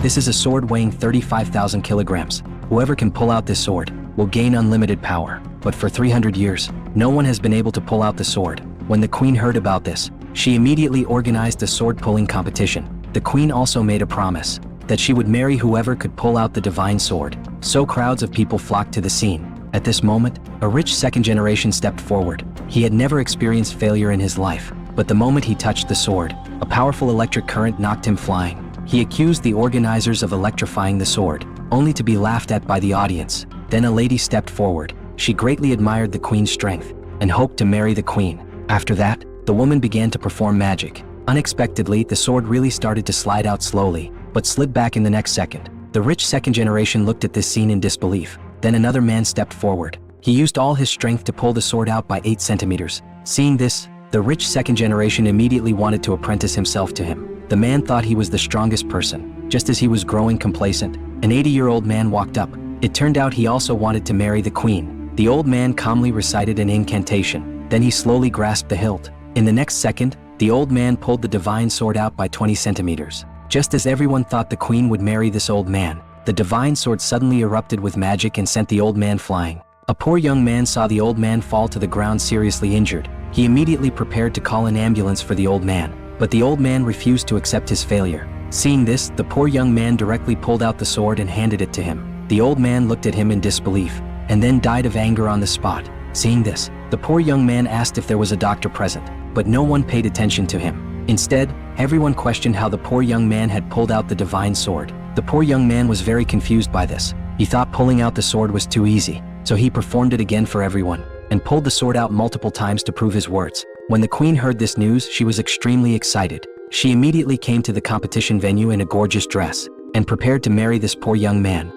This is a sword weighing 35,000 kilograms. Whoever can pull out this sword will gain unlimited power. But for 300 years, no one has been able to pull out the sword. When the queen heard about this, she immediately organized a sword-pulling competition. The queen also made a promise that she would marry whoever could pull out the divine sword. So crowds of people flocked to the scene. At this moment, a rich second generation stepped forward. He had never experienced failure in his life, but the moment he touched the sword, a powerful electric current knocked him flying. He accused the organizers of electrifying the sword, only to be laughed at by the audience. Then a lady stepped forward. She greatly admired the queen's strength and hoped to marry the queen. After that, the woman began to perform magic. Unexpectedly, the sword really started to slide out slowly, but slid back in the next second. The rich second generation looked at this scene in disbelief. Then another man stepped forward. He used all his strength to pull the sword out by 8 centimeters. Seeing this, the rich second generation immediately wanted to apprentice himself to him. The man thought he was the strongest person. Just as he was growing complacent, an 80-year-old man walked up. It turned out he also wanted to marry the queen. The old man calmly recited an incantation. Then he slowly grasped the hilt. In the next second, the old man pulled the divine sword out by 20 centimeters. Just as everyone thought the queen would marry this old man, the divine sword suddenly erupted with magic and sent the old man flying. A poor young man saw the old man fall to the ground seriously injured. He immediately prepared to call an ambulance for the old man, but the old man refused to accept his failure. Seeing this, the poor young man directly pulled out the sword and handed it to him. The old man looked at him in disbelief, and then died of anger on the spot. Seeing this, the poor young man asked if there was a doctor present, but no one paid attention to him. Instead, everyone questioned how the poor young man had pulled out the divine sword. The poor young man was very confused by this. He thought pulling out the sword was too easy, so he performed it again for everyone, and pulled the sword out multiple times to prove his words. When the queen heard this news, she was extremely excited. She immediately came to the competition venue in a gorgeous dress, and prepared to marry this poor young man.